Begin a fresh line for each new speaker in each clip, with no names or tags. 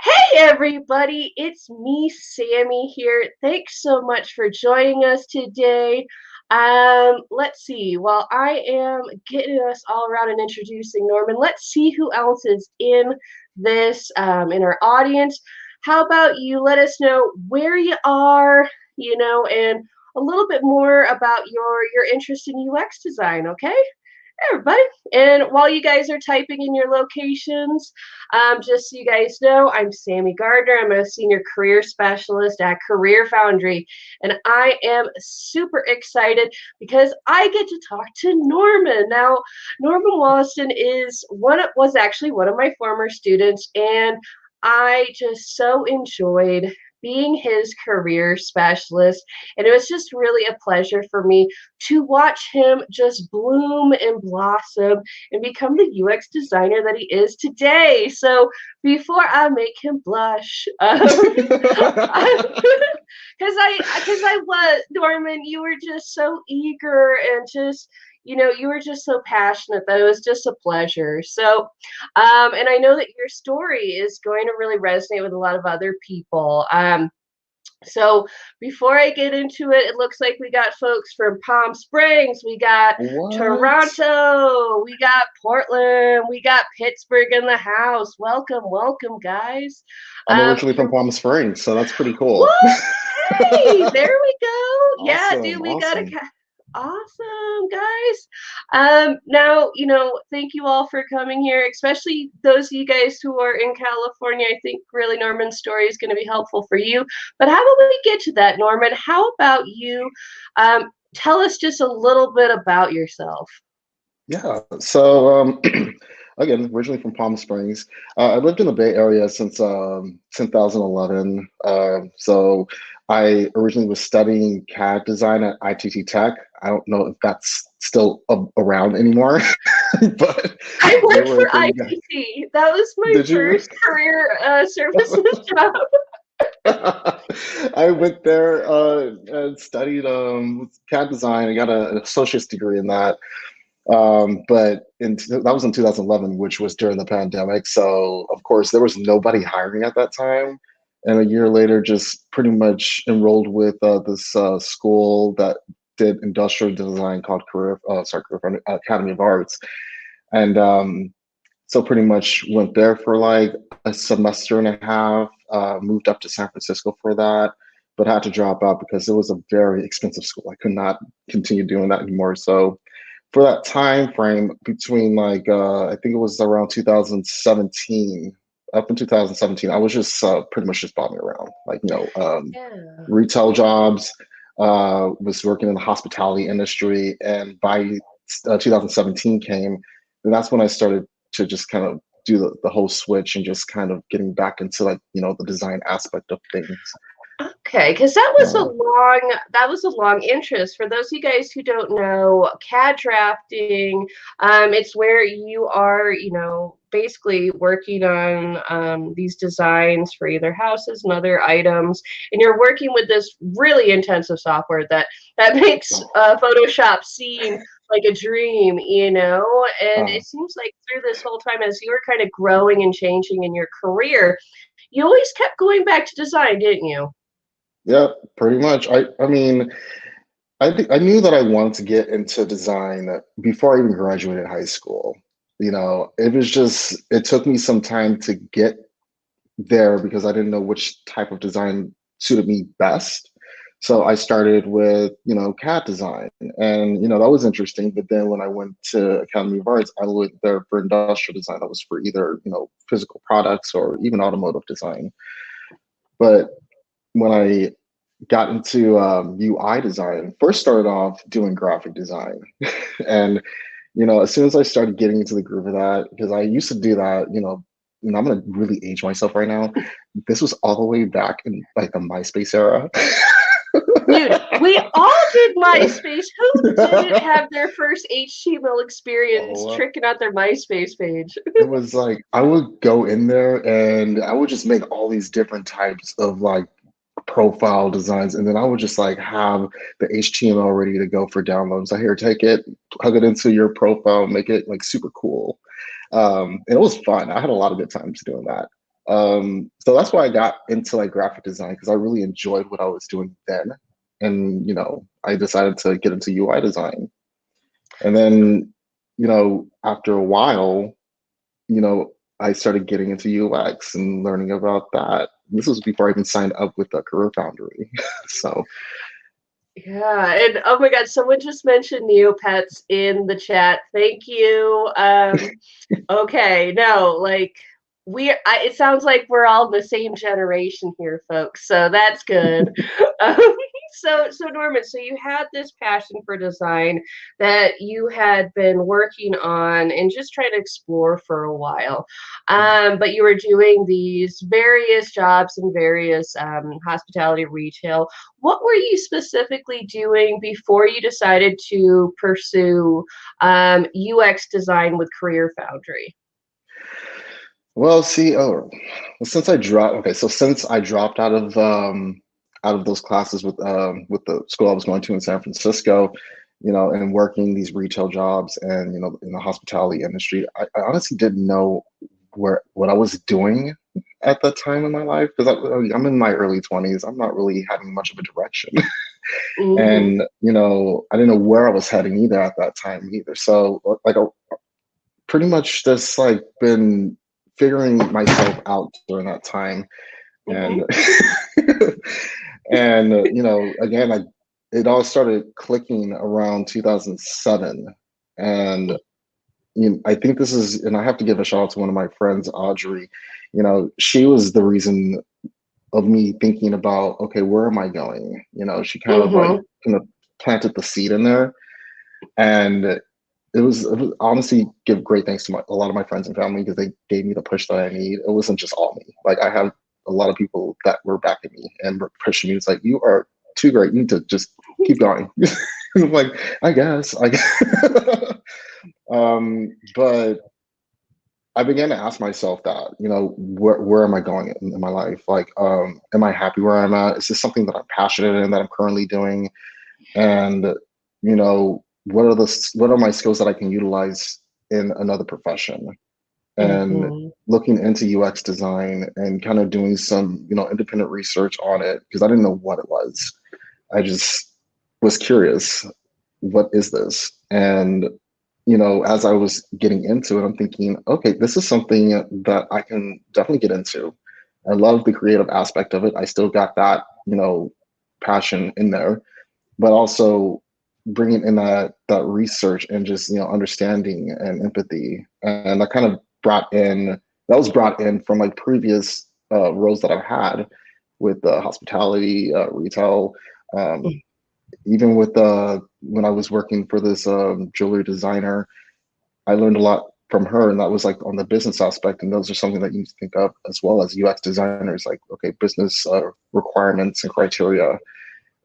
Hey everybody, it's me, Sammy here. Thanks so much for joining us today. Let's see. While I am getting us all around and introducing Norman, let's see who else is in this in our audience. How about you let us know where you are, and a little bit more about your interest in UX design, okay? Everybody. And while you guys are typing in your locations, just so you guys know, I'm Sammy Gardner. I'm a senior career specialist at CareerFoundry, and I am super excited because I get to talk to Norman. Now, Norman Wollaston was actually one of my former students, and I just so enjoyed being his career specialist. And it was just really a pleasure for me to watch him just bloom and blossom and become the UX designer that he is today. So before I make him blush, because I was Norman, you were just so eager and just you were just so passionate that it was just a pleasure. So, and I know that your story is going to really resonate with a lot of other people. So before I get into it, it looks like we got folks from Palm Springs, we got
What?
Toronto, we got Portland, we got Pittsburgh in the house. Welcome, welcome, guys.
I'm originally from
And
Palm Springs, so that's pretty cool.
what? Hey, there we go. Yeah, dude,
Awesome,
we got a
awesome.
awesome, guys. Now, thank you all for coming here, especially those of you guys who are in California. I think really Norman's story is going to be helpful for you. But how about we get to that, Norman? How about you tell us just a little bit about yourself?
Yeah. So, again, originally from Palm Springs. I lived in the Bay Area since 2011. So I originally was studying CAD design at ITT Tech. I don't know if that's still around anymore, but
I
they
worked
were a
for
thing.
ITT. That was my
Did you?
first career services job.
I went there and studied CAD design. I got an associate's degree in that. That was in 2011, which was during the pandemic. So, of course, there was nobody hiring at that time. And a year later, just pretty much enrolled with this school that did industrial design called Academy of Arts. And so pretty much went there for like a semester and a half, moved up to San Francisco for that, but had to drop out because it was a very expensive school. I could not continue doing that anymore. So for that time frame between I think it was around 2017, up in 2017, I was just pretty much just bobbing around,
Yeah.
retail jobs, was working in the hospitality industry, and by 2017 came, and that's when I started to just kind of do the whole switch and just kind of getting back into the design aspect of things.
Okay, because
Uh,
that was a long interest. For those of you guys who don't know, CAD drafting, it's where you are, basically working on these designs for either houses and other items, and you're working with this really intensive software that makes
oh,
Photoshop seem like a dream, And
uh,
it seems like through this whole time, as you were kind of growing and changing in your career, you always kept going back to design, didn't you?
yeah, pretty much. I mean, I knew that I wanted to get into design before I even graduated high school. It took me some time to get there because I didn't know which type of design suited me best. So I started with, CAD design, and that was interesting. But then when I went to Academy of Arts, I went there for industrial design. That was for either, physical products or even automotive design. But when I got into UI design, first started off doing graphic design, and as soon as I started getting into the groove of that, because I used to do that, and I'm gonna really age myself right now. This was all the way back in like the MySpace era.
Dude, we all did MySpace. Who didn't have their first HTML experience
Oh,
tricking out their MySpace page?
it was like I would go in there and I would just make all these different types of like profile designs, and then I would just like have the HTML ready to go for downloads. I here, take it, plug it into your profile, make it like super cool. And it was fun. I had a lot of good times doing that. So that's why I got into like graphic design, because I really enjoyed what I was doing then. And, I decided to get into UI design. And then, after a while, you know, I started getting into UX and learning about that. This was before I even signed up with the CareerFoundry. So,
Yeah, and oh my God, someone just mentioned Neopets in the chat. Thank you. Okay, no, like it sounds like we're all the same generation here, folks. So that's good. Um, so Norman, so you had this passion for design that you had been working on and just trying to explore for a while. But you were doing these various jobs in various hospitality, retail. What were you specifically doing before you decided to pursue UX design with Career Foundry?
well, see, since I dropped, okay, so since I dropped out of those classes with the school I was going to in San Francisco, and working these retail jobs and in the hospitality industry, I honestly didn't know what I was doing at that time in my life, because I'm in my early 20s. I'm not really having much of a direction.
Mm-hmm.
And I didn't know where I was heading either at that time either. So like pretty much just like been figuring myself out during that time. And
Mm-hmm.
and again, it all started clicking around 2007. And I think this is, and I have to give a shout out to one of my friends, Audrey. She was the reason of me thinking about, okay, where am I going? She kind of like
Mm-hmm.
planted the seed in there. And it was honestly, give great thanks to a lot of my friends and family, because they gave me the push that I need. It wasn't just all me. Like, I have a lot of people that were backing me and were pushing me. It's like, you are too great. You need to just keep going. I'm like, I guess. But I began to ask myself that, where am I going in my life? Like, am I happy where I'm at? Is this something that I'm passionate in, that I'm currently doing? And what are my skills that I can utilize in another profession? And
Mm-hmm.
looking into UX design and kind of doing some independent research on it, because I didn't know what it was. I just was curious, what is this? And as I was getting into it, I'm thinking, okay, this is something that I can definitely get into. I love the creative aspect of it. I still got that passion in there, but also bringing in that research and just understanding and empathy. And that was brought in from like previous roles that I've had with hospitality, retail, um, even with when I was working for this jewelry designer. I learned a lot from her, and that was like on the business aspect. And those are something that you need to think of as well as UX designers, like, okay, business requirements and criteria,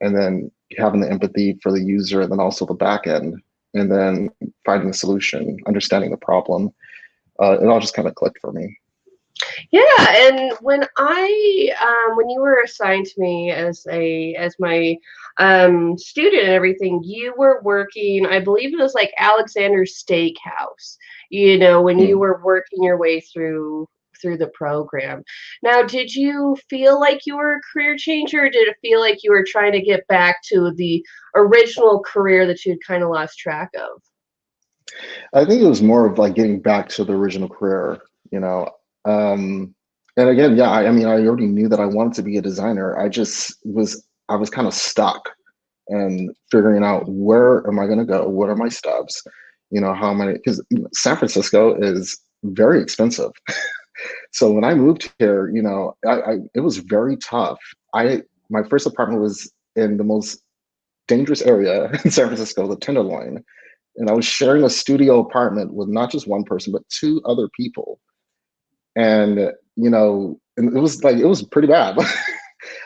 and then having the empathy for the user, and then also the back end, and then finding the solution, understanding the problem. It all just kind of clicked for me.
Yeah, and when you were assigned to me as my student and everything, you were working, I believe it was like Alexander's Steakhouse, when you
Hmm.
were working your way through the program. Now, did you feel like you were a career changer, or did it feel like you were trying to get back to the original career that you'd kind of lost track of?
I think it was more of like getting back to the original career, you know. Um, and again, yeah, I mean, I already knew that I wanted to be a designer. I was kind of stuck and figuring out, where am I going to go? What are my steps? How am I? Because San Francisco is very expensive. So when I moved here, it was very tough. My first apartment was in the most dangerous area in San Francisco, the Tenderloin, and I was sharing a studio apartment with not just one person but two other people. And and it was pretty bad.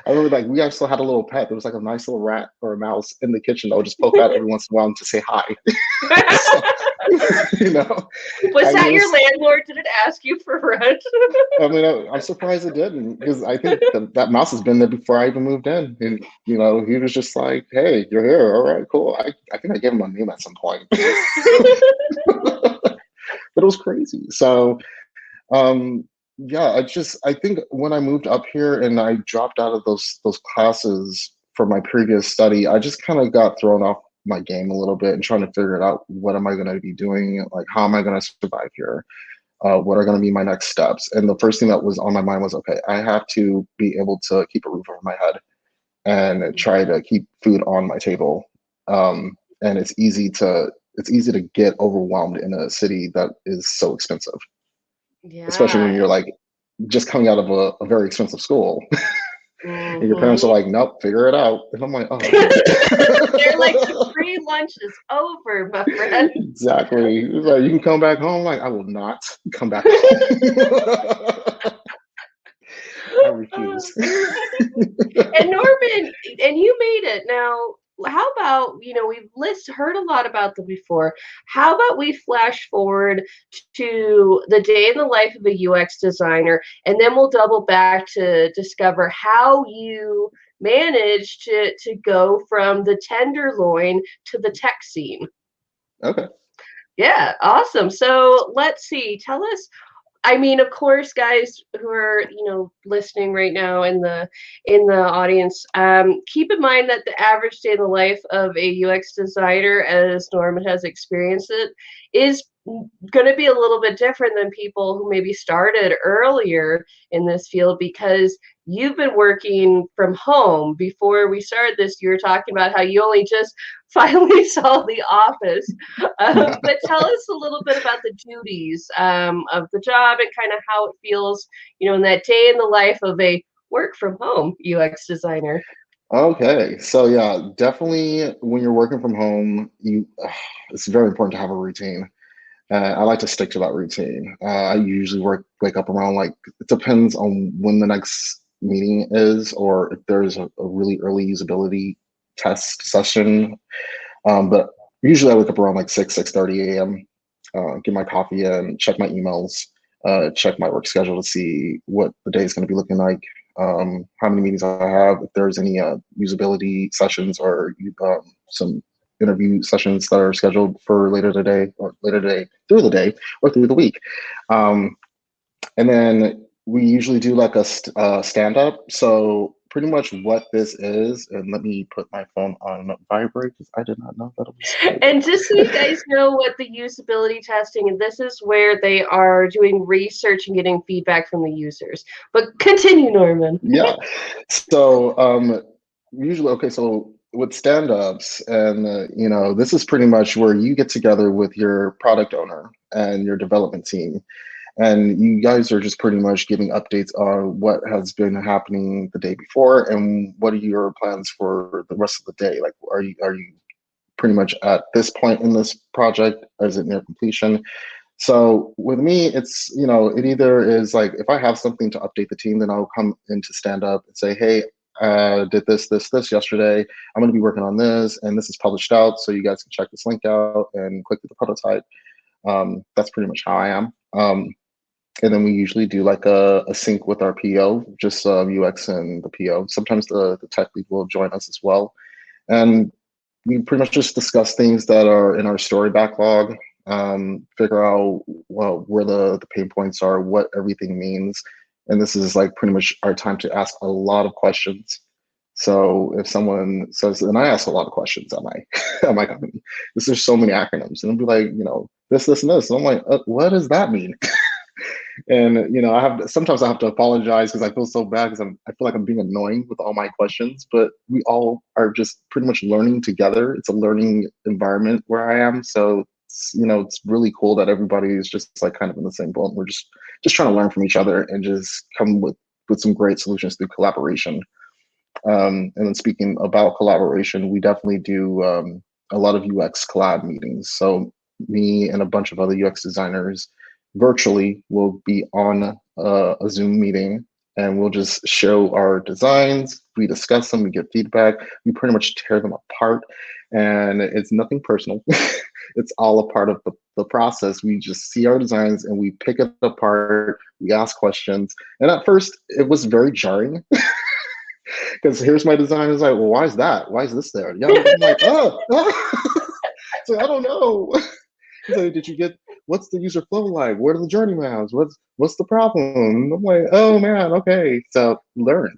I remember, like, we actually had a little pet. There was like a nice little rat or a mouse in the kitchen that would just poke out every once in a while to say hi. So, you know,
Was
I mean,
that your landlord? Did it ask you for rent?
I'm surprised it didn't, because I think that mouse has been there before I even moved in. And, he was just like, hey, you're here. All right, cool. I think I gave him a name at some point. But it was crazy. So, um, yeah, I think when I moved up here and I dropped out of those classes for my previous study, I just kind of got thrown off my game a little bit and trying to figure it out. What am I going to be doing? Like, how am I going to survive here? What are going to be my next steps? And the first thing that was on my mind was, okay, I have to be able to keep a roof over my head and try to keep food on my table. And it's easy to get overwhelmed in a city that is so expensive, especially when
Yeah.
you're like just coming out of a very expensive school and your parents are
Hmm.
like, nope, figure it out. And I'm like, oh, okay.
They're like, the free lunch is over, my friend.
Exactly. It's like, you can come back home. Like, I will not come back home. I refuse.
And Norman, and you made it. Now, how about, we've heard a lot about them before. How about we flash forward to the day in the life of a UX designer, and then we'll double back to discover how you managed to go from the tenderloin to the tech scene.
Okay.
Yeah, awesome. So let's see. Tell us, I mean, of course, guys who are, listening right now in the audience, keep in mind that the average day in the life of a UX designer, as Norman has experienced it, is going to be a little bit different than people who maybe started earlier in this field, because you've been working from home. Before we started this, you were talking about how you only just finally saw The Office.
Yeah.
But tell us a little bit about the duties of the job and kind of how it feels, in that day in the life of a work from home UX designer.
Okay. So yeah, definitely when you're working from home, it's very important to have a routine. I like to stick to that routine. I usually wake up around like it depends on when the next meeting is, or if there's a really early usability test session. But usually I wake up around like 6:30 a.m. Get my coffee in, check my emails, check my work schedule to see what the day is going to be looking like, how many meetings I have, if there's any usability sessions or some interview sessions that are scheduled for later today or later today through the day or through the week. Um, and then we usually do like a stand up. So pretty much what this is, and let me put my phone on vibrate because I did not know that it was
And just so you
vibrating.
guys know what the usability testing, and this is where they are doing research and getting feedback from the users. But continue, Norman.
Yeah. So usually, okay, so with stand-ups, and this is pretty much where you get together with your product owner and your development team, and you guys are just pretty much giving updates on what has been happening the day before and what are your plans for the rest of the day. Like, are you pretty much at this point in this project? Is it near completion? So with me, it either is like if I have something to update the team, then I'll come into stand up and say, hey, did this yesterday. I'm going to be working on this, and this is published out, so you guys can check this link out and click through the prototype. That's pretty much how I am. And then we usually do like a sync with our PO, just UX and the PO. Sometimes the tech lead will join us as well. And we pretty much just discuss things that are in our story backlog, figure out where the pain points are, what everything means. And this is like pretty much our time to ask a lot of questions. So if someone says, and I ask a lot of questions at my company, because there's so many acronyms, and I'll be like, this, and this. And I'm like, what does that mean? And sometimes I have to apologize because I feel so bad because I feel like I'm being annoying with all my questions, but we all are just pretty much learning together. It's a learning environment where I am, so it's really cool that everybody is just like kind of in the same boat. We're just trying to learn from each other and just come with some great solutions through collaboration. And then speaking about collaboration, we definitely do a lot of UX collab meetings. So me and a bunch of other UX designers virtually will be on a Zoom meeting, and we'll just show our designs. We discuss them, we get feedback, we pretty much tear them apart. And it's nothing personal. It's all a part of the process. We just see our designs and we pick it apart. We ask questions. And at first, it was very jarring because here's my design. It's like, well, why is that? Why is this there? Yeah, I'm like, oh. So I don't know. So did you get what's the user flow like? What are the journey maps? What's the problem? And I'm like, oh man, okay. So learn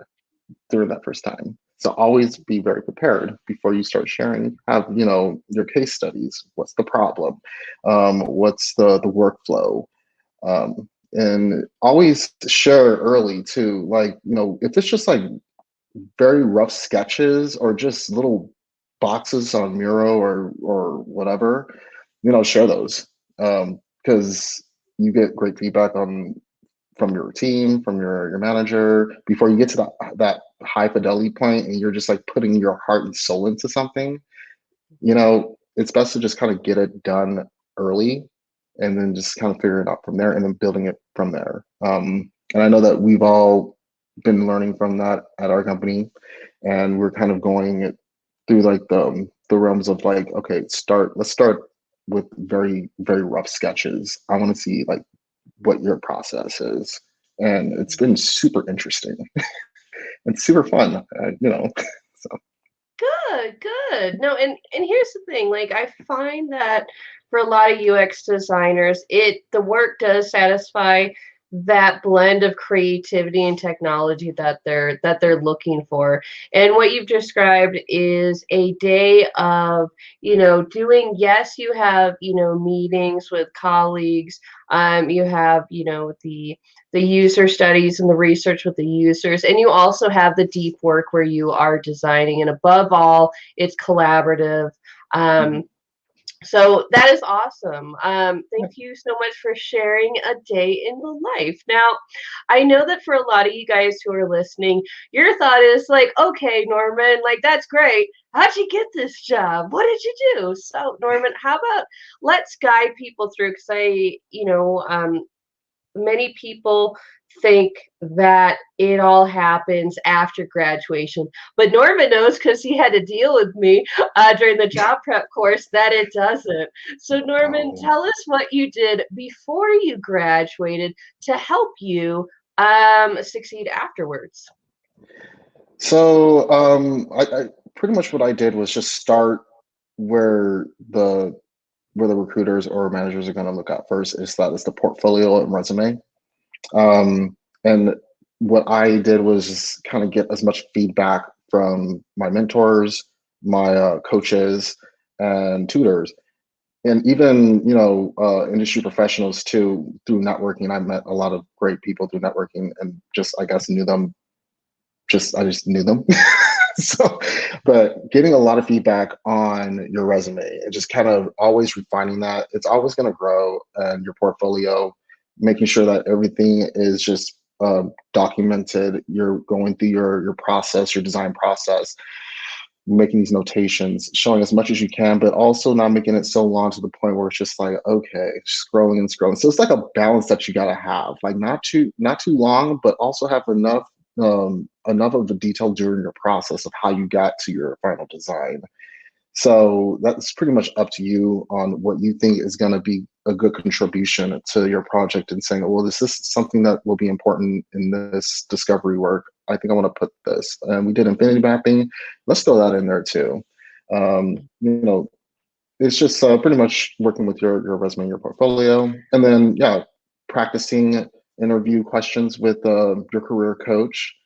during that first time. So always be very prepared before you start sharing. Have, your case studies. What's the problem? What's the workflow? And always share early too. Like, if it's just like very rough sketches or just little boxes on Miro or whatever, share those. Because you get great feedback from your team, from your manager, before you get to that high fidelity point and you're just like putting your heart and soul into something. It's best to just kind of get it done early and then just kind of figure it out from there and then building it from there. And I know that we've all been learning from that at our company, and we're kind of going through like the realms of like, okay, let's start with very, very rough sketches. I want to see like what your process is. And it's been super interesting and super fun, so.
Good, good. No, and here's the thing, like I find that for a lot of UX designers, the work does satisfy that blend of creativity and technology that they're looking for. And what you've described is a day of, doing, yes, you have, meetings with colleagues, you have, the user studies and the research with the users, and you also have the deep work where you are designing, and above all, it's collaborative.
Mhm.
So that is awesome. Thank you so much for sharing a day in the life. Now, I know that for a lot of you guys who are listening, your thought is like, okay, Norman, like that's great. How'd you get this job? What did you do? So, Norman, how about let's guide people through? Because many people think that it all happens after graduation, but Norman knows because he had to deal with me during the job prep course that it doesn't. So, Norman,
Oh.
tell us what you did before you graduated to help you succeed afterwards.
So I pretty much what I did was just start where the recruiters or managers are going to look at first is the portfolio and resume. And what I did was just kind of get as much feedback from my mentors, my coaches, and tutors, and even industry professionals too through networking. I met a lot of great people through networking, and just I guess knew them. I just knew them. So, but getting a lot of feedback on your resume and just kind of always refining that, it's always going to grow, and your portfolio, making sure that everything is just documented. You're going through your process, your design process, making these notations, showing as much as you can, but also not making it so long to the point where it's just like, okay, scrolling and scrolling. So it's like a balance that you gotta have, like not too long, but also have enough of the detail during your process of how you got to your final design. So that's pretty much up to you on what you think is going to be a good contribution to your project, and saying, well, this is something that will be important in this discovery work. I think I want to put this. And we did infinity mapping. Let's throw that in there too. Um, you know, it's just pretty much working with your resume, your portfolio, and then yeah, practicing interview questions with your career coach.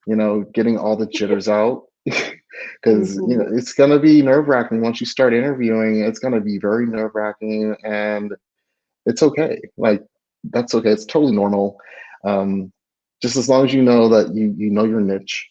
Getting all the jitters out. Because
Mhm.
it's going to be nerve wracking once you start interviewing. It's going to be very nerve wracking, and it's okay. Like, that's okay. It's totally normal. Um, just as long as you know that you know your niche,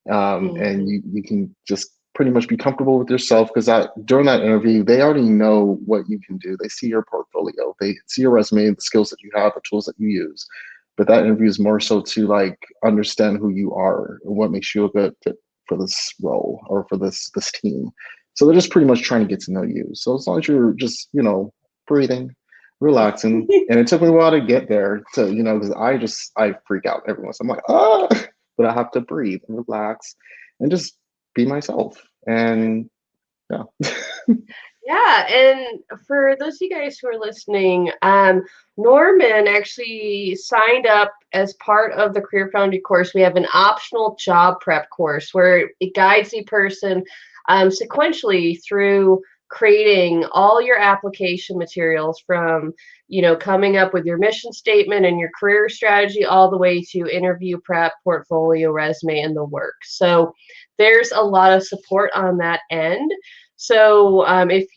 and
Mhm.
you can just pretty much be comfortable with yourself, because that during that interview they already know what you can do. They see your portfolio, they see your resume, the skills that you have, the tools that you use. But that interview is more so to like understand who you are and what makes you a good fit for this role or for this team. So they're just pretty much trying to get to know you. So as long as you're just breathing, relaxing. And it took me a while to get there, to because I freak out every once. I'm like, ah, but I have to breathe and relax and just be myself. And yeah.
Yeah, and for those of you guys who are listening, Norman actually signed up as part of the CareerFoundry course. We have an optional job prep course where it guides the person sequentially through creating all your application materials from, coming up with your mission statement and your career strategy all the way to interview prep, portfolio, resume, and the work. So there's a lot of support on that end. So if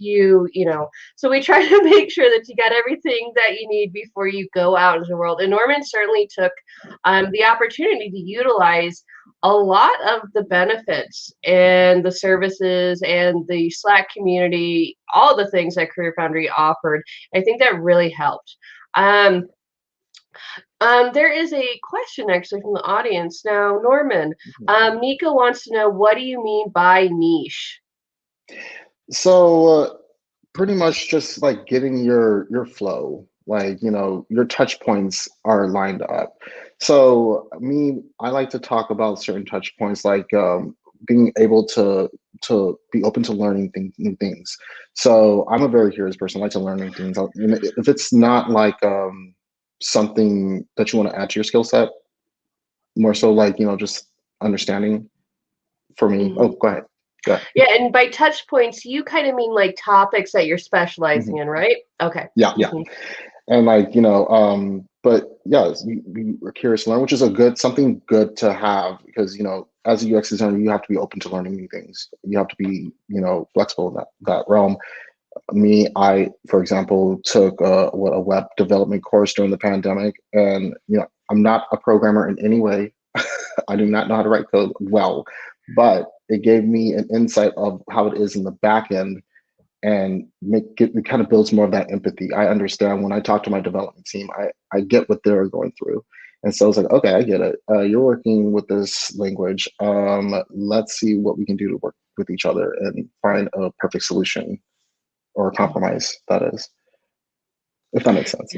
so we try to make sure that you got everything that you need before you go out into the world. And Norman certainly took the opportunity to utilize a lot of the benefits and the services and the Slack community, all the things that CareerFoundry offered. I think that really helped. There is a question actually from the audience. Now, Norman, Nico wants to know, what do you mean by niche?
So pretty much just like getting your flow, like your touch points are lined up. So I like to talk about certain touch points, like being able to be open to learning new things. So I'm a very curious person. I like to learn new things. If it's not like something that you want to add to your skill set, more so like just understanding. For me, oh, go ahead.
Yeah, and by touch points, you kind of mean like topics that you're specializing in, right? Okay.
Yeah. And like, but yeah, we were curious to learn, which is something good to have, because, as a UX designer, you have to be open to learning new things. You have to be, flexible in that realm. I, for example, took a web development course during the pandemic, and, I'm not a programmer in any way. I do not know how to write code well, but it gave me an insight of how it is in the back end, and it kind of builds more of that empathy. I understand when I talk to my development team, I get what they're going through. And so it's like, okay, I get it. You're working with this language. Let's see what we can do to work with each other and find a perfect solution, or a compromise, that is, if that makes sense.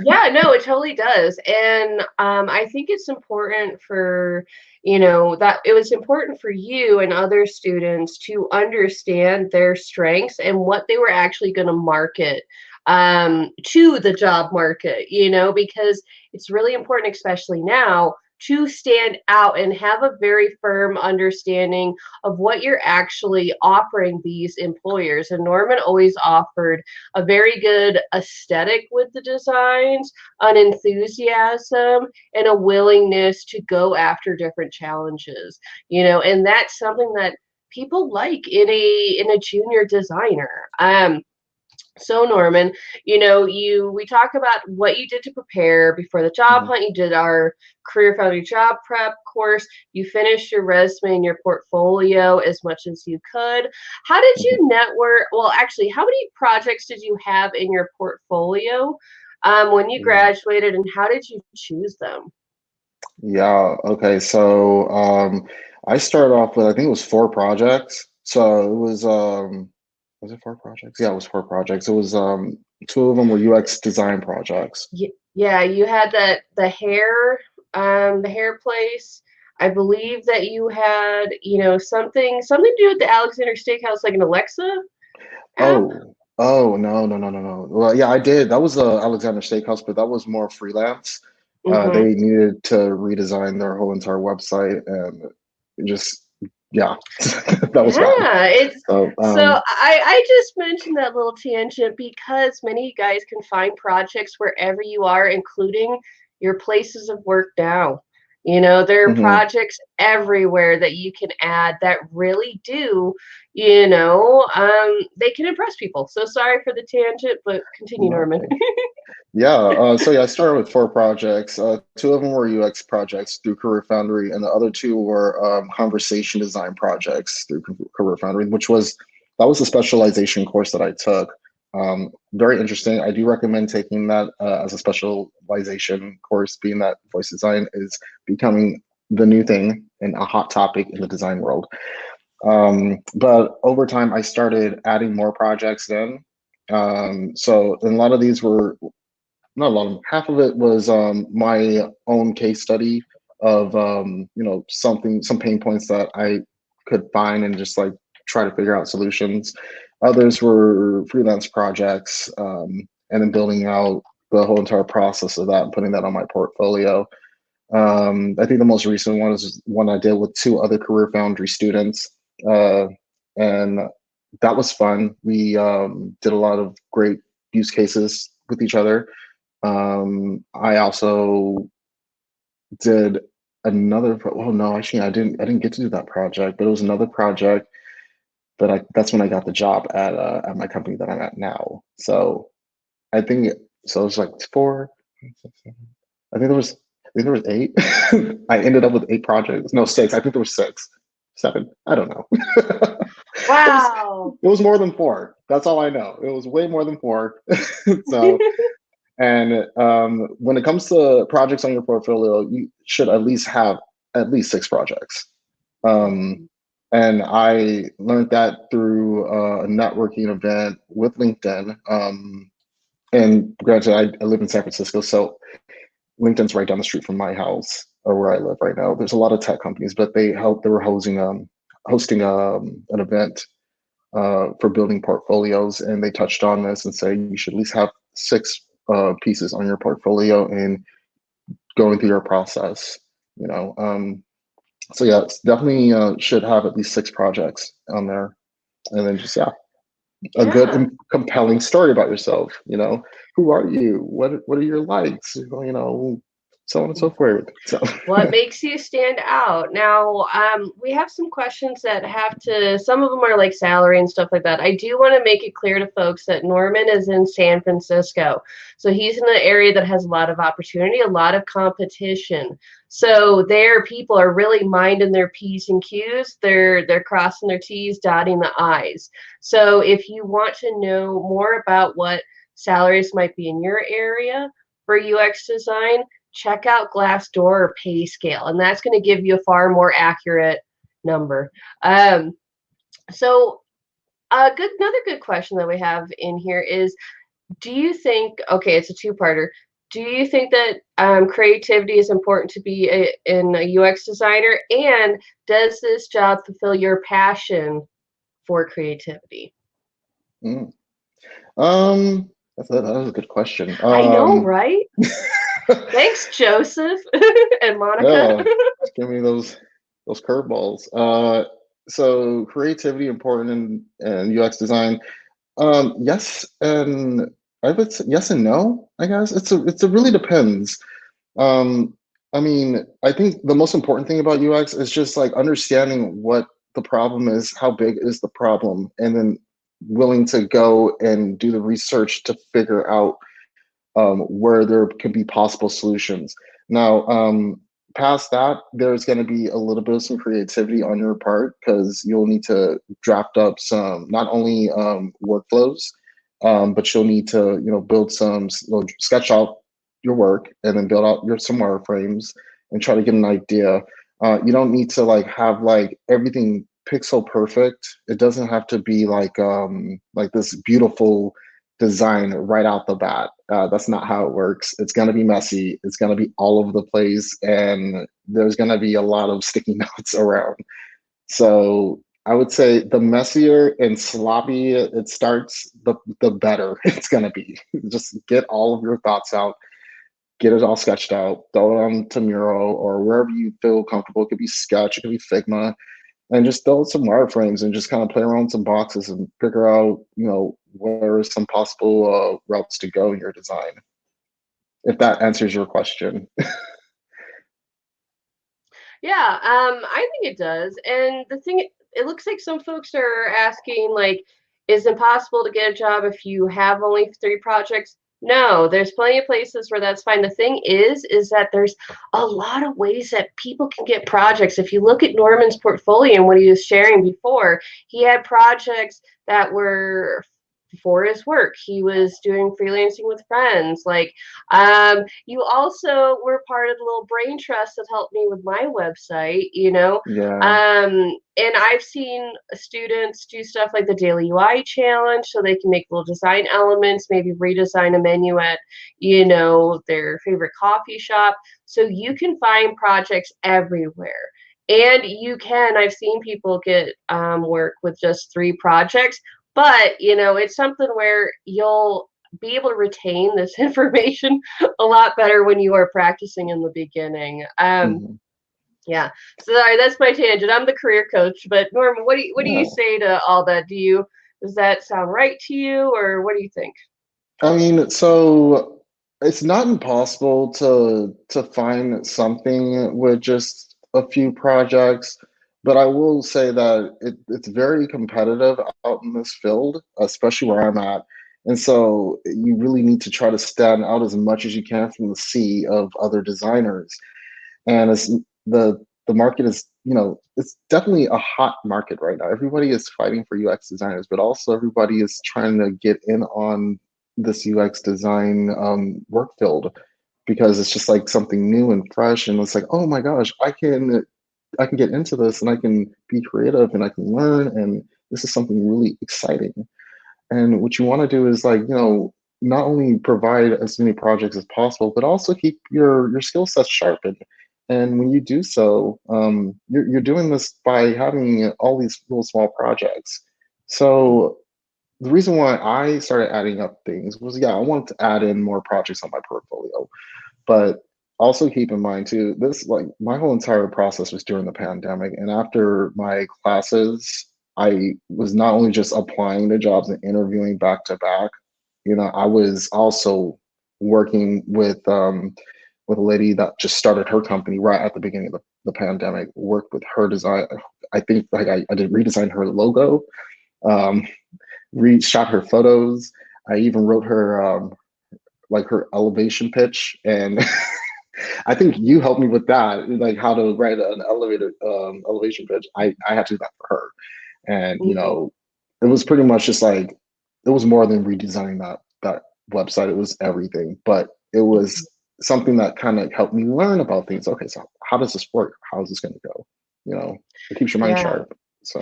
Yeah, no, it totally does. And I think it's important for, that it was important for you and other students to understand their strengths and what they were actually going to market to the job market, because it's really important, especially now, to stand out and have a very firm understanding of what you're actually offering these employers. And Norman always offered a very good aesthetic with the designs, an enthusiasm, and a willingness to go after different challenges, and that's something that people like in a junior designer. So Norman, we talk about what you did to prepare before the job hunt. You did our CareerFoundry job prep course. You finished your resume and your portfolio as much as you could. How did you network? Well, actually, how many projects did you have in your portfolio when you graduated, and how did you choose them?
Yeah. Okay. So I started off with, I think it was 4 projects. So it was it 4 projects? Yeah, it was 4 projects. It was 2 of them were UX design projects.
Yeah, you had the hair place. I believe that you had, something to do with the Alexander Steakhouse, like an Alexa app.
No. Well, yeah, I did. That was Alexander Steakhouse, but that was more freelance. They needed to redesign their whole entire website, and just, yeah, that was bad.
So I just mentioned that little tangent because many guys can find projects wherever you are, including your places of work now. There are projects everywhere that you can add that really do, they can impress people. So sorry for the tangent, but continue, Norman.
Yeah, so yeah, I started with 4 projects. 2 of them were UX projects through CareerFoundry, and the other 2 were conversation design projects through CareerFoundry, that was a specialization course that I took. Very interesting. I do recommend taking that as a specialization course, being that voice design is becoming the new thing and a hot topic in the design world. But over time, I started adding more projects then. So a lot of these were, not a lot of them, half of it was my own case study of some pain points that I could find and just like try to figure out solutions. Others were freelance projects, and then building out the whole entire process of that and putting that on my portfolio. I think the most recent one is one I did with 2 other CareerFoundry students, and that was fun. We did a lot of great use cases with each other. I also did another. Oh no, actually, I didn't get to do that project, but it was another project that That's when I got the job at my company that I'm at now. So I think so. It was like four. I think there was. I think there was eight. I ended up with eight projects. No, six. I think there was six, seven. I don't know. it was.
Wow.
It was more than four. That's all I know. It was way more than four. So, and when it comes to projects on your portfolio, you should at least have at least six projects. Um, and I learned that through a networking event with LinkedIn. And granted, I live in San Francisco, so LinkedIn's right down the street from my house or where I live right now. There's a lot of tech companies, but they were hosting an event for building portfolios, and they touched on this and say you should at least have six pieces on your portfolio and going through your process. You know, so yeah, it's definitely should have at least six projects on there, and then just yeah, a good
Yeah.
and compelling story about yourself. You know, who are you? What are your likes? You know, so on and so forth. So
What makes you stand out? Now, we have some questions that have to, some of them are like salary and stuff like that. I do want to make it clear to folks that Norman is in San Francisco. So he's in an area that has a lot of opportunity, a lot of competition. So there, people are really minding their P's and Q's. They're crossing their T's, dotting the I's. So if you want to know more about what salaries might be in your area for UX design, check out Glassdoor or PayScale, and that's going to give you a far more accurate number. So another good question that we have in here is, do you think, okay, it's a two-parter. Do you think that creativity is important to be in a UX designer? And does this job fulfill your passion for creativity?
mm. That was a good question.
I know, right? Thanks, Joseph and Monica.
Yeah, just give me those curveballs. So creativity important in UX design. Yes, and I would say yes and no. I guess it really depends. Um, I mean, I think the most important thing about UX is just like understanding what the problem is, how big is the problem, and then willing to go and do the research to figure out where there can be possible solutions. Now, past that, there's going to be a little bit of some creativity on your part because you'll need to draft up some not only workflows, but you'll need to build some sketch out your work and then build out some wireframes and try to get an idea. You don't need to have everything pixel perfect. It doesn't have to be like this beautiful design right out the bat. That's not how it works. It's going to be messy. It's going to be all over the place, and there's going to be a lot of sticky notes around. So I would say the messier and sloppy it starts, the better it's going to be. Just get all of your thoughts out, get it all sketched out, throw it on to Miro or wherever you feel comfortable. It could be Sketch, it could be Figma, and just build some wireframes and just kind of play around with some boxes and figure out, where are some possible routes to go in your design. If that answers your question.
Yeah, I think it does. And the thing, it looks like some folks are asking, like, is it possible to get a job if you have only three projects? No, there's plenty of places where that's fine. The thing is that there's a lot of ways that people can get projects. If you look at Norman's portfolio and what he was sharing before, he had projects that were for his work. He was doing freelancing with friends. You also were part of the little brain trust that helped me with my website,
Yeah.
and I've seen students do stuff like the daily UI challenge so they can make little design elements, maybe redesign a menu at, their favorite coffee shop. So you can find projects everywhere. And I've seen people get work with just three projects, but it's something where you'll be able to retain this information a lot better when you are practicing in the beginning.
Mhm.
Yeah. So sorry, that's my tangent. I'm the career coach, but Norman, what do you
Yeah.
say to all that? Do you Does that sound right to you, or what do you think?
I mean, so it's not impossible to find something with just a few projects, but I will say that it's very competitive out in this field, especially where I'm at. And so you really need to try to stand out as much as you can from the sea of other designers. And it's the market is, it's definitely a hot market right now. Everybody is fighting for UX designers, but also everybody is trying to get in on this UX design work field because it's just like something new and fresh, and it's like, oh my gosh, I can get into this and I can be creative and I can learn, and this is something really exciting. And what you want to do is, like, not only provide as many projects as possible, but also keep your skill sets sharpened. And when you do so, you're doing this by having all these little small projects. So the reason why I started adding up things was, yeah, I wanted to add in more projects on my portfolio. But also keep in mind too, this, like, my whole entire process was during the pandemic. And after my classes, I was not only just applying to jobs and interviewing back to back, I was also working with a lady that just started her company right at the beginning of the pandemic, worked with her design. I think, like, I did redesign her logo, um, shot her photos. I even wrote her like her elevation pitch, and I think you helped me with that, like how to write an elevation pitch. I had to do that for her, and
Mhm.
it was pretty much just like, it was more than redesigning that website. It was everything, but it was something that kind of helped me learn about things. Okay, so how does this work? How is this going to go? It keeps your mind
Yeah.
sharp. So.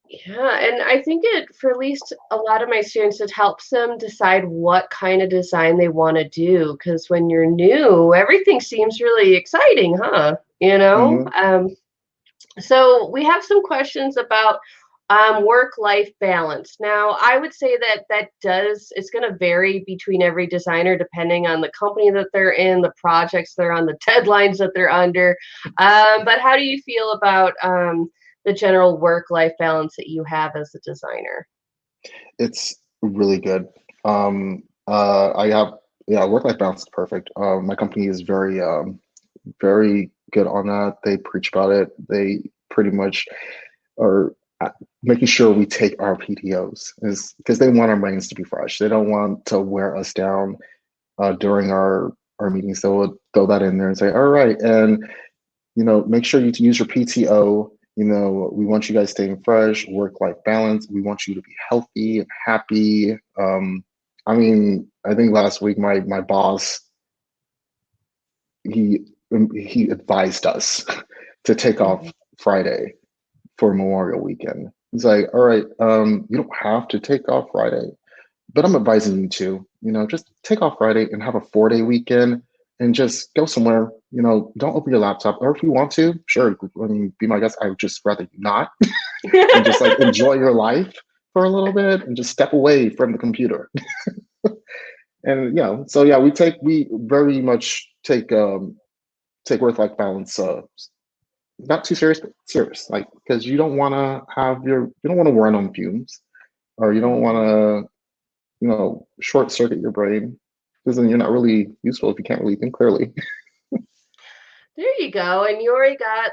Yeah, and I think it for at least a lot of my students, it helps them decide what kind of design they want to do. Because when you're new, everything seems really exciting, huh?
Mhm.
So we have some questions about work-life balance. Now, I would say that it's going to vary between every designer depending on the company that they're in, the projects they're on, the deadlines that they're under. But how do you feel about the general work-life balance that you have as a designer?
It's really good. I have, yeah, work-life balance is perfect. My company is very good on that. They preach about it. They pretty much are making sure we take our PTOs, is because they want our brains to be fresh. They don't want to wear us down during our meetings. They'll throw that in there and say, all right, and make sure you to use your PTO. We want you guys staying fresh, work-life balance. We want you to be healthy and happy. I mean, I think last week my boss, he advised us to take off
Mhm.
Friday for Memorial Weekend. He's like, all right, you don't have to take off Friday, but I'm advising you to, just take off Friday and have a 4-day weekend and just go somewhere. Don't open your laptop, or if you want to, sure. I mean, be my guest. I would just rather you not, and just like enjoy your life for a little bit and just step away from the computer. And so yeah, we very much take work-life balance not too serious, but serious, like, because you don't want to run on fumes, or you don't want
Mhm.
to short circuit your brain, because then you're not really useful if you can't really think clearly.
There you go. And you already got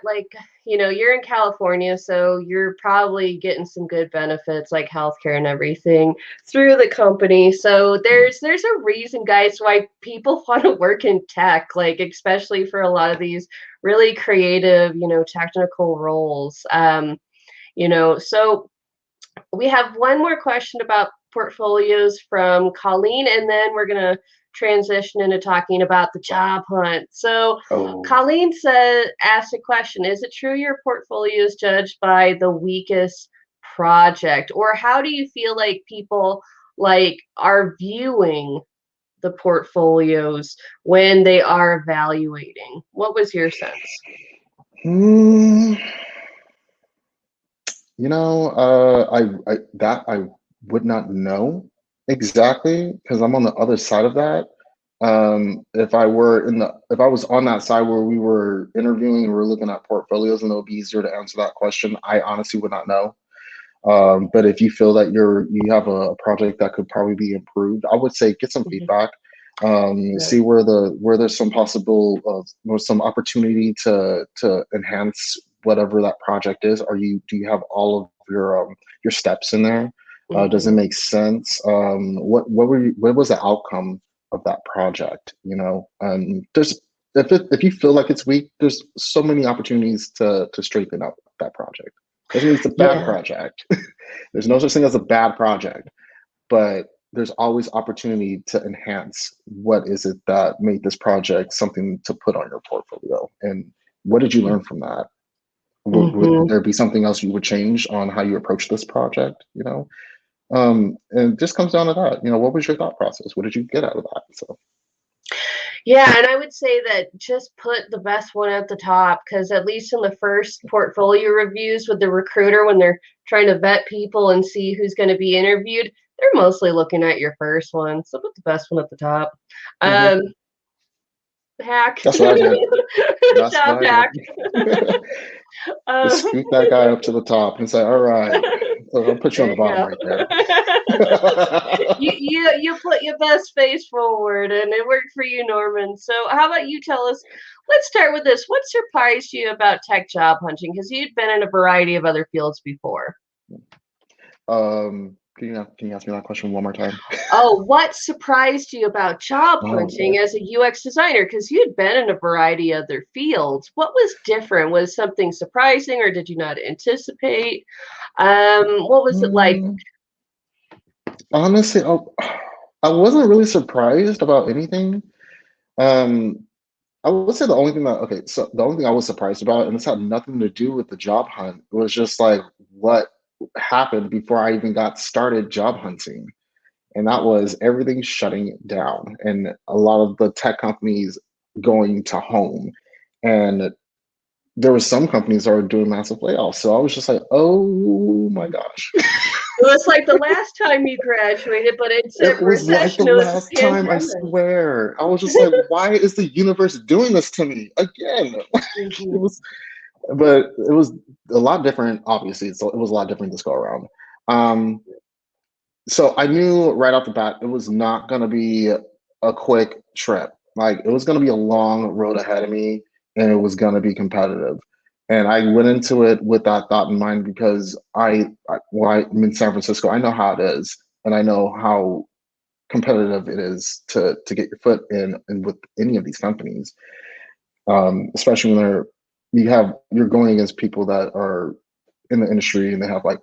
you're in California, so you're probably getting some good benefits like healthcare and everything through the company. So there's a reason, guys, why people want to work in tech, like especially for a lot of these really creative, technical roles. So we have one more question about portfolios from Colleen, and then we're going to transition into talking about the job hunt. So,
Oh,
Colleen asked a question: is it true your portfolio is judged by the weakest project, or how do you feel like people are viewing the portfolios when they are evaluating? What was your sense?
hmm. I would not know exactly, because I'm on the other side of that. If I was on that side where we were interviewing and we were looking at portfolios, and it would be easier to answer that question, I honestly would not know. But if you feel that you have a project that could probably be improved, I would say get some
Mhm.
feedback.
Right.
See where there's some possible or some opportunity to enhance whatever that project is. Do you have all of your steps in there? Does it
Mhm.
make sense? What was the outcome of that project? You know, there's if you feel like it's weak, there's so many opportunities to straighten up that project. Doesn't mean it's a bad
Yeah.
project. There's no such thing as a bad project, but there's always opportunity to enhance what is it that made this project something to put on your portfolio, and what did you learn from that? Would
Mhm.
there be something else you would change on how you approach this project? You know, and it just comes down to that. You know, what was your thought process? What did you get out of that? So,
Yeah, and I would say that just put the best one at the top, because at least in the first portfolio reviews with the recruiter, when they're trying to vet people and see who's going to be interviewed, they're mostly looking at your first one. So put the best one at the top.
mhm,
Um, hack,
that's what I did. That's what
job
I did.
hack.
Just
Um,
scoot that guy up to the top and say, "All right, I'll put you on
there
the
you
bottom
go.
right there."
You put your best face forward, and it worked for you, Norman. So how about you tell us? Let's start with this. What surprised you about tech job hunting? Because you'd been in a variety of other fields before.
Can you ask me that question one more time?
Oh, what surprised you about job
Oh,
hunting as a UX designer? Because you'd been in a variety of other fields. What was different? Was something surprising, or did you not anticipate? What was it like?
mm, honestly, I wasn't really surprised about anything. Um, I would say the only thing that okay, so the only thing I was surprised about, and this had nothing to do with the job hunt, was just like what happened before I even got started job hunting. And that was everything shutting down and a lot of the tech companies going to home. And there were some companies that were doing massive layoffs. So I was just like, oh my gosh.
It was like the last time you graduated, but instead
It
of
was like the
recession, it was a
last time, I
pandemic.
swear. I was just like, why is the universe doing this to me again? It
Mhm.
was, but it was a lot different, obviously. So it was a lot different this go around. Um, so I knew right off the bat it was not going to be a quick trip. Like it was going to be a long road ahead of me, and it was going to be competitive. And I went into it with that thought in mind because I'm in San Francisco. I know how it is, and I know how competitive it is to get your foot in and with any of these companies, especially when you're going against people that are in the industry and they have like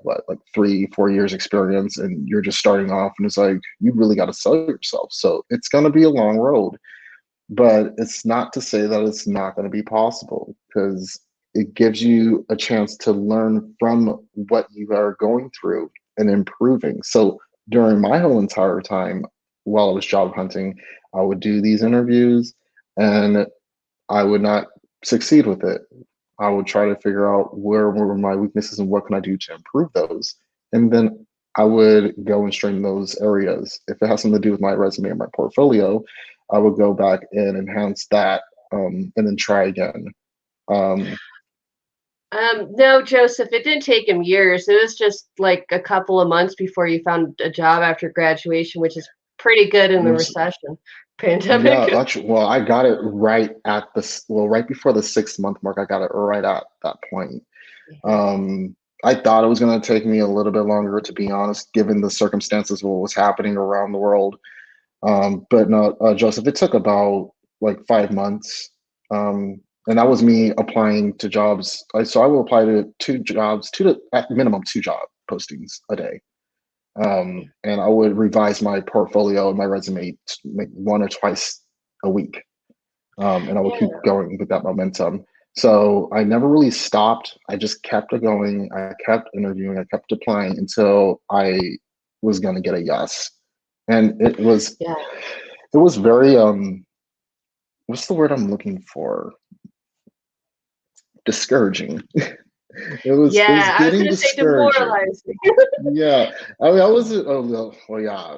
3-4 years experience and you're just starting off and it's like you really got to sell yourself, so it's going to be a long road, but it's not to say that it's not going to be possible because it gives you a chance to learn from what you are going through and improving. So during my whole entire time while I was job hunting, I would do these interviews and I would not succeed with it. I would try to figure out where were my weaknesses and what can I do to improve those. And then I would go and strengthen those areas. If it has something to do with my resume or my portfolio, I would go back and enhance that, and then try again. Um,
No, Joseph, it didn't take him years. It was just like a couple of months before you found a job after graduation, which is pretty good in
it
the
was,
recession
yeah,
pandemic.
actually, well, I got it right before the 6 month mark. I got it right at that point.
Mhm.
Um, I thought it was going to take me a little bit longer, to be honest, given the circumstances of what was happening around the world. But no, Joseph, it took about like 5 months. And that was me applying to jobs. So I will apply to two jobs, at minimum two job postings a day. And I would revise my portfolio and my resume like one or twice a week. And I would keep
Yeah.
going with that momentum. So I never really stopped. I just kept it going. I kept interviewing. I kept applying until I was going to get a yes. And
Yeah.
it was very what's the word I'm looking for? Discouraging. It was
Yeah, I was
getting
gonna say
discouraging.
demoralizing.
Yeah, I mean, I was. Well, yeah.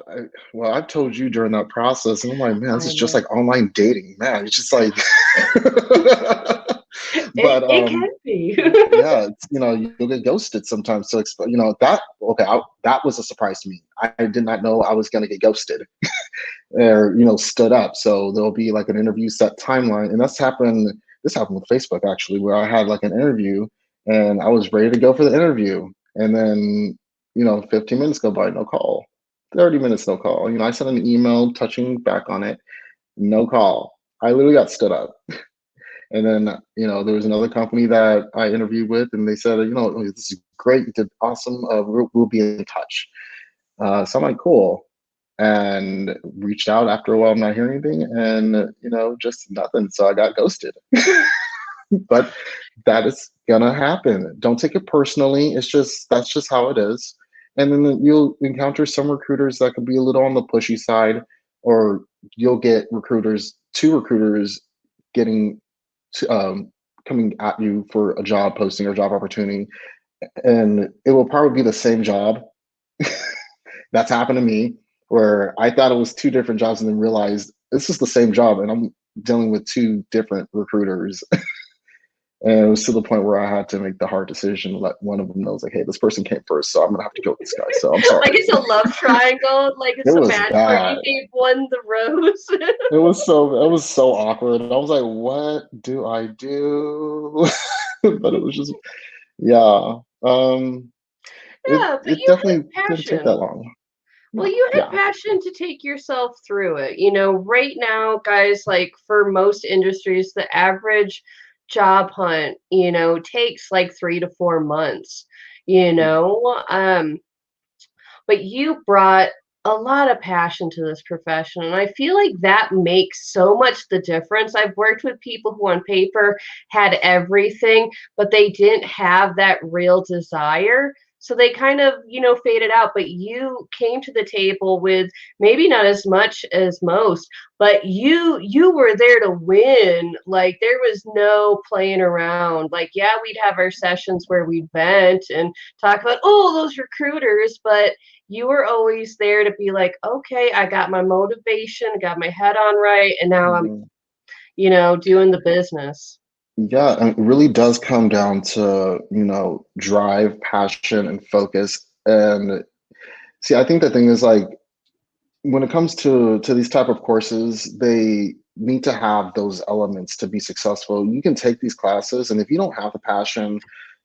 Well, I've told you during that process, and I'm like, man, this
I
is just
know.
like online dating, man. It's just like, But
It can be.
yeah, you'll get ghosted sometimes. So that okay, that was a surprise to me. I did not know I was going to get ghosted or stood up. So there'll be like an interview set timeline, and this happened with Facebook actually, where I had like an interview and I was ready to go for the interview, and then 15 minutes go by, no call. 30 minutes, no call. I sent an email touching back on it, no call. I literally got stood up. And then, there was another company that I interviewed with, and they said, this is great. You did awesome. We'll be in touch. So I'm like, cool. And reached out after a while, I'm not hearing anything, and, just nothing. So I got ghosted. But that is gonna happen. Don't take it personally. That's just how it is. And then you'll encounter some recruiters that could be a little on the pushy side, or you'll get two recruiters getting coming at you for a job posting or job opportunity, and it will probably be the same job. That's happened to me, where I thought it was two different jobs and then realized this is the same job, and I'm dealing with two different recruiters. And it was to the point where I had to make the hard decision, let one of them know, like, hey, this person came first, so I'm gonna have to go with this guy. So I'm
Like
sorry.
it's a love triangle, like
It
it's a
was
match where you
bad.
gave one the rose.
It was so awkward. And I was like, what do I do? But it was just, yeah. It
Yeah, but
it
you
definitely
had
didn't take that
passion.
long.
Well,
Yeah,
you had
yeah.
passion to take yourself through it. Right now, guys, like for most industries, the average job hunt, takes like 3 to 4 months, you
Mhm,
know. But you brought a lot of passion to this profession, and I feel like that makes so much the difference. I've worked with people who on paper had everything, but they didn't have that real desire. So they kind of, faded out, but you came to the table with maybe not as much as most, but you were there to win. Like there was no playing around. Like yeah, we'd have our sessions where we'd vent and talk about, oh, those recruiters, but you were always there to be like, okay, I got my motivation, got my head on right, and now I'm,
mhm.
doing the business.
Yeah, and it really does come down to, drive, passion, and focus. And see, I think the thing is like when it comes to these type of courses, they need to have those elements to be successful. You can take these classes, and if you don't have the passion,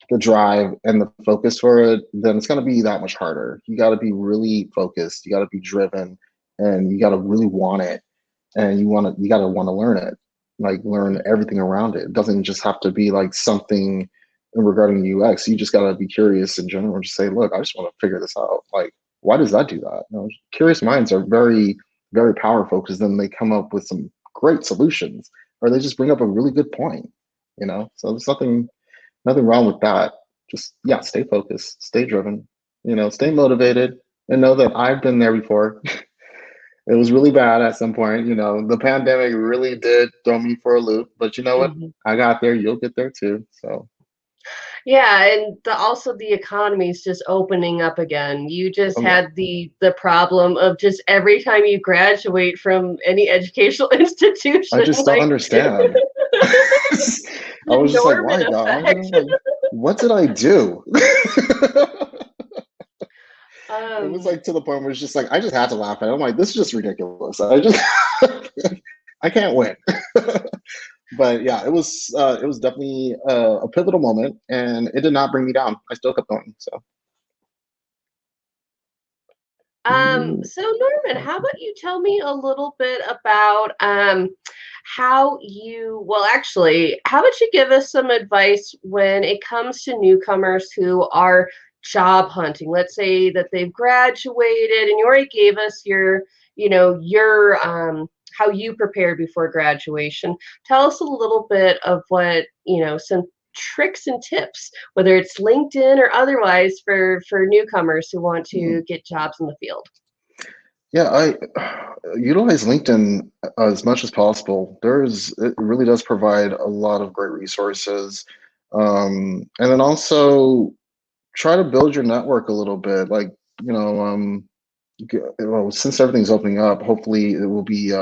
the drive, and the focus for it, then it's going to be that much harder. You got to be really focused. You got to be driven, and you got to really want it, and you got to want to learn it, like learn everything around it. It doesn't just have to be like something regarding UX. You just got to be curious in general and just say, look, I just want to figure this out. Like, why does that do that? Curious minds are very, very powerful because then they come up with some great solutions, or they just bring up a really good point. So there's nothing wrong with that. Just, yeah, stay focused, stay driven, stay motivated, and know that I've been there before. It was really bad at some point. The pandemic really did throw me for a loop, but you know what?
Mhm.
I got there. You'll get there too. So
Yeah, and also the economy is just opening up again. You just
oh yeah,
had the problem of just every time you graduate from any educational
I
institution,
just don't
like
understand. I
the
was just like,
Norman
why, God? And I'm
effect.
like, what did I do? It was
Um,
like to the point where it's just like I just had to laugh at it. I'm like, this is just ridiculous. I can't win. But yeah, it was definitely a pivotal moment, and it did not bring me down. I still kept going. So mm,
so Norman, how about you tell me a little bit about how well, actually, how about you give us some advice when it comes to newcomers who are job hunting? Let's say that they've graduated and you already gave us your how you prepared before graduation. Tell us a little bit of what, some tricks and tips, whether it's LinkedIn or otherwise, for newcomers who want
mm.
to get jobs in the field.
Yeah, I utilize LinkedIn as much as possible. It really does provide a lot of great resources, and then also try to build your network a little bit. Like well, since everything's opening up, hopefully it will be.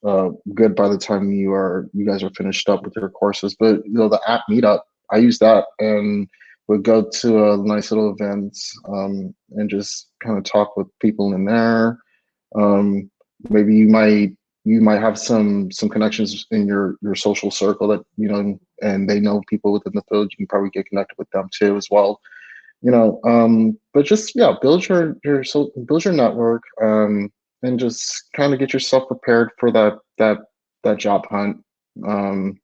good by the time you guys are finished up with your courses. But the app Meetup, I use that and would go to a nice little events, and just kind of talk with people in there. Um, Maybe you might have some connections in your social circle that and they know people within the field. You can probably get connected with them too as well. But just, yeah, build your network, and just kind of get yourself prepared for that job hunt. um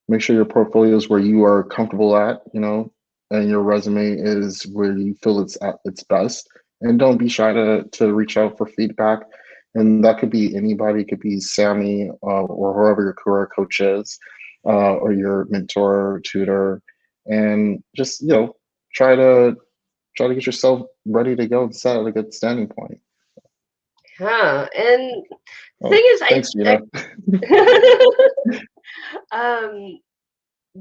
Make sure your portfolio is where you are comfortable at, and your resume is where you feel it's at its best. And don't be shy to reach out for feedback. And that could be anybody. It could be Sammy, or whoever your career coach is, or your mentor or tutor. And just, try to get yourself ready to go and set at a good standing point.
Huh. And the
Oh,
thing is,
thanks, Gina.
um,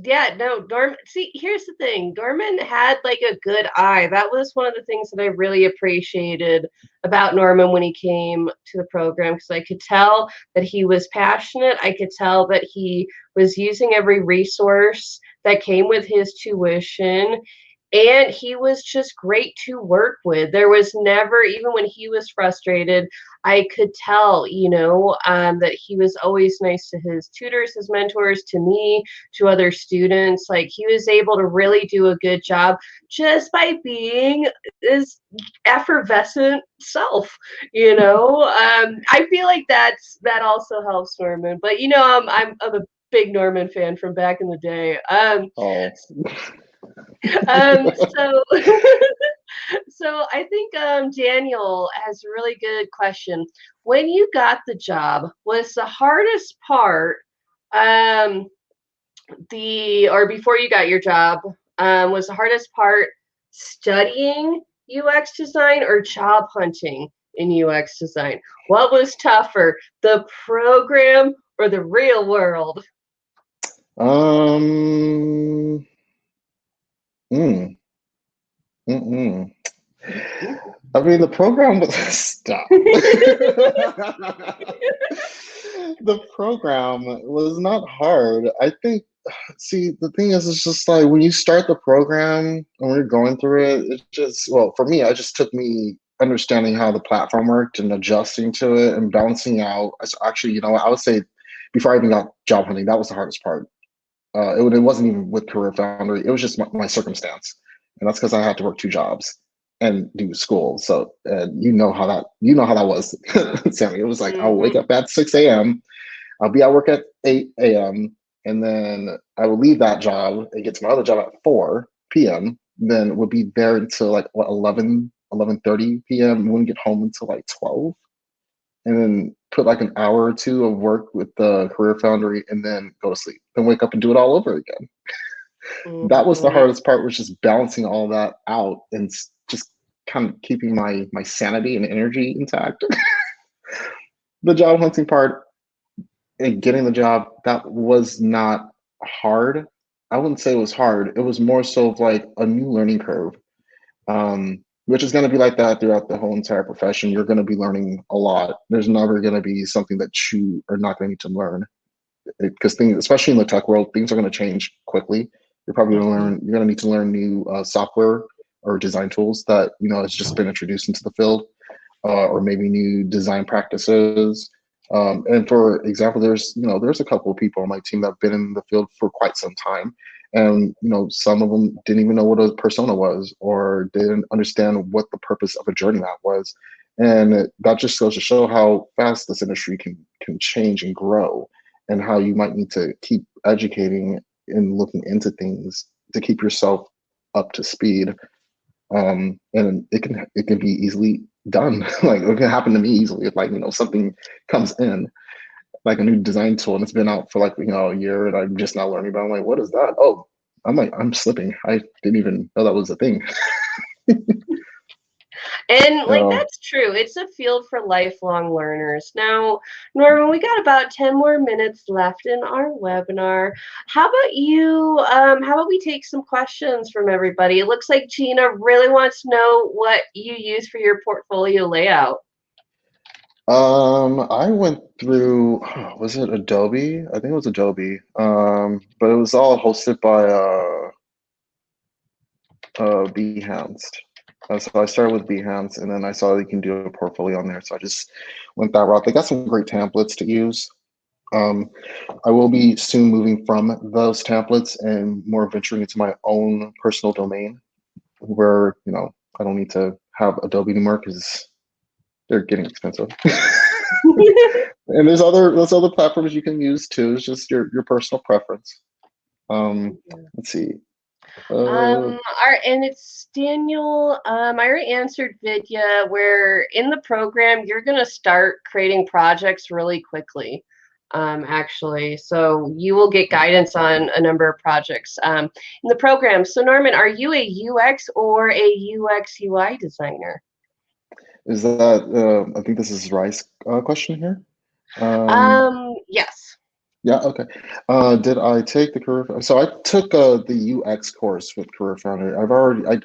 yeah, no, Norman. See, here's the thing. Norman had like a good eye. That was one of the things that I really appreciated about Norman when he came to the program, because I could tell that he was passionate. I could tell that he was using every resource that came with his tuition. And he was just great to work with. There was never, even when he was frustrated, I could tell, that he was always nice to his tutors, his mentors, to me, to other students. Like, he was able to really do a good job just by being his effervescent self. I feel like that also helps Norman. But I'm a big Norman fan from back in the day.
Oh,
So so I think Daniel has a really good question. When you got the job, was the hardest part um the or before you got your job, was the hardest part studying UX design or job hunting in UX design? What was tougher, the program or the real world?
um, mm, mm-mm. I mean, the program was stop. The program was not hard. I think. See, the thing is, it's just like when you start the program and we're going through it. It just, well, for me, it just took me understanding how the platform worked and adjusting to it and balancing out. Actually, I would say before I even got job hunting, that was the hardest part. It wasn't even with Career Foundry. It was just my circumstance, and that's because I had to work two jobs and do school. So, you know how that was, Sammy. It was like I'll wake
Hmm.
up at 6 a.m. I'll be at work at 8 a.m. and then I would leave that job and get to my other job at 4 p.m. Then would be there until like what 11:30 p.m. Wouldn't get home until like 12, and then put like an hour or two of work with the Career Foundry, and then go to sleep. Then wake up and do it all over again. That was the
Hmm.
hardest part, was just balancing all that out and just kind of keeping my sanity and energy intact. The job hunting part and getting the job, that was not hard. I wouldn't say it was hard. It was more so of like a new learning curve, which is going to be like that throughout the whole entire profession. You're going to be learning a lot. There's never going to be something that you are not going to need to learn, because things, especially in the tech world, things are going to change quickly.
Hmm.
You're going to need to learn new software or design tools that has just been introduced into the field, or maybe new design practices. And for example, there's a couple of people on my team that have been in the field for quite some time, and some of them didn't even know what a persona was, or didn't understand what the purpose of a journey map was. And that just goes to show how fast this industry can change and grow, and how you might need to keep educating and looking into things to keep yourself up to speed. And it can be easily done. Like, it can happen to me easily if, like, something comes in, like a new design tool, and it's been out for like a year, and I'm just now learning about it. I'm like, what is that? Oh, I'm slipping. I didn't even know that was a thing.
And like,
uh,
that's true. It's a field for lifelong learners. Now, Norman, we got about 10 more minutes left in our webinar. How about we take some questions from everybody? It looks like Gina really wants to know what you use for your portfolio layout.
I went through, was it Adobe? I think it was Adobe. But it was all hosted by Behance. So I started with Behance, and then I saw that you can do a portfolio on there. So I just went that route. They got some great templates to use. Um, I will be soon moving from those templates and more venturing into my own personal domain, where I don't need to have Adobe anymore because they're getting expensive. And there's other platforms you can use too. It's just your personal preference. Let's see. Uh,
And it's Daniel. I already answered Vidya, where in the program you're gonna start creating projects really quickly. Actually, so you will get guidance on a number of projects in the program. So Norman, are you a UX or a UX UI designer?
is that I think this is Rice question here.
Yes.
Yeah, okay. Did I take the career? So I took the UX course with CareerFoundry.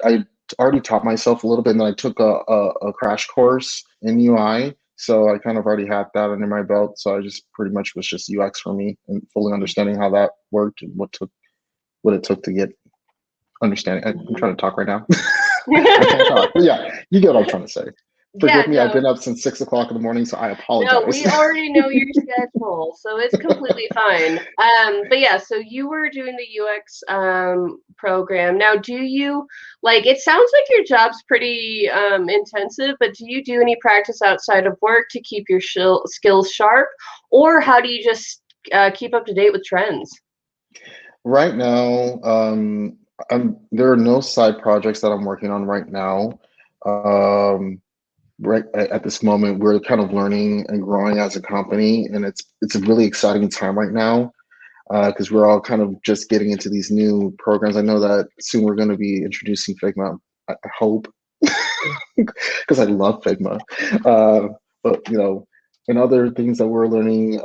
I already taught myself a little bit, and then I took a crash course in UI. So I kind of already had that under my belt. So I just pretty much was just UX for me and fully understanding how that worked and what it took to get understanding. I'm trying to talk right now. I can't talk. But yeah, you get what I'm trying to say.
Yeah,
Forgive me. I've
no,
been up since 6 o'clock in the morning, so I
no,
apologize.
we already know your schedule, so it's completely fine. But yeah, so you were doing the UX program. Now, do you like it sounds like your job's pretty intensive, but do you do any practice outside of work to keep your skills sharp, or how do you just keep up to date with trends?
Right now, there are no side projects that I'm working on right now. Um, right at this moment, we're kind of learning and growing as a company, and it's a really exciting time right now because we're all kind of just getting into these new programs. I know that soon we're going to be introducing Figma. I hope because I love Figma. But and other things that we're learning,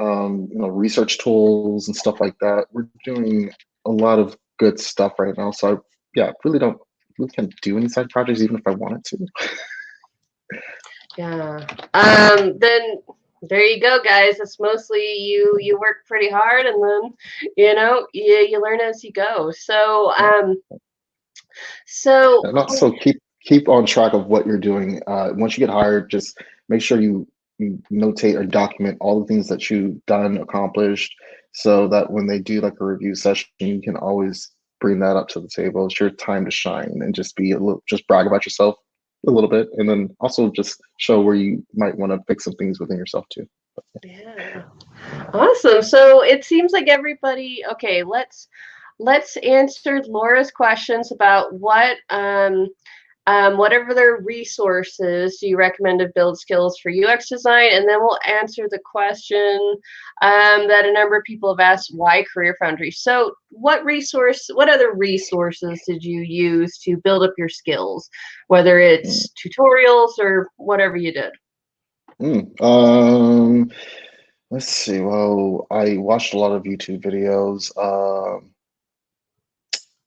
research tools and stuff like that. We're doing a lot of good stuff right now. So yeah, really can't do any side projects even if I wanted to.
Yeah. Then there you go, guys. It's mostly you work pretty hard, and then you learn as you go. So
And also keep on track of what you're doing. Once you get hired, just make sure you notate or document all the things that you've done, accomplished, so that when they do like a review session, you can always bring that up to the table. It's your time to shine and just be a little, just brag about yourself a little bit, and then also just show where you might want to fix some things within yourself too.
yeah. Awesome. So it seems like everybody, okay, let's answer Laura's questions about what other resources do you recommend to build skills for UX design, and then we'll answer the question that a number of people have asked, why Career Foundry? So what other resources did you use to build up your skills, whether
Mm.
it's tutorials or whatever you did?
Mm. Let's see. Well, I watched a lot of YouTube videos.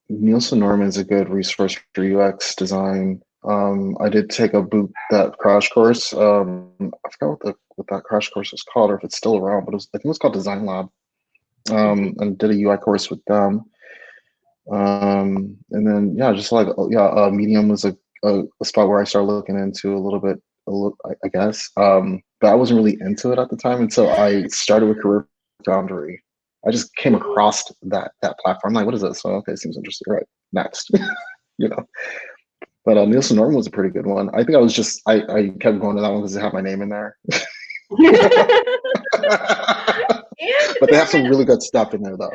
Nielsen Norman is a good resource for UX design. I did take that crash course. I forgot what that crash course was called, or if it's still around, but I think it was called Design Lab. And did a UI course with them. And then yeah, just like Medium was a spot where I started looking into a little bit, I guess. But I wasn't really into it at the time until I started with Career Foundry. I just came
Mhm.
across that platform. I'm like, what is this? So okay, seems interesting. Right, next, you know. But Nielsen Norman was a pretty good one. I think I kept going to that one because it had my name in there.
And
But they have some
Norman,
really good stuff in there though.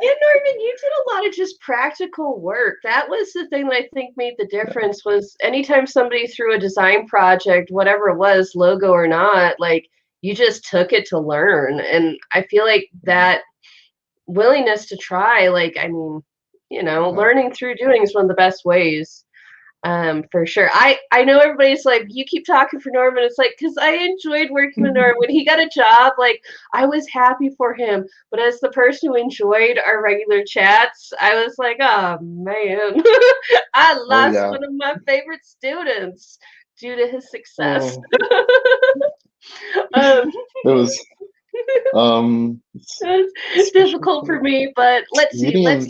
you did a lot of just practical work. That was the thing that I think made the
Yeah.
difference was anytime somebody threw a design project, whatever it was, logo or not, like you just took it to learn. And I feel like that willingness to try, like, I mean,
Yeah.
learning through doing is one of the best ways. For sure. I know everybody's like, you keep talking for Norman. It's like, because I enjoyed working with Norman. When he got a job, like, I was happy for him. But as the person who enjoyed our regular chats, I was like, oh man, I
Oh
lost
yeah.
one of my favorite students due to his success.
Oh.
Um,
It was
it's
special
difficult for me, but let's see.
Udemy.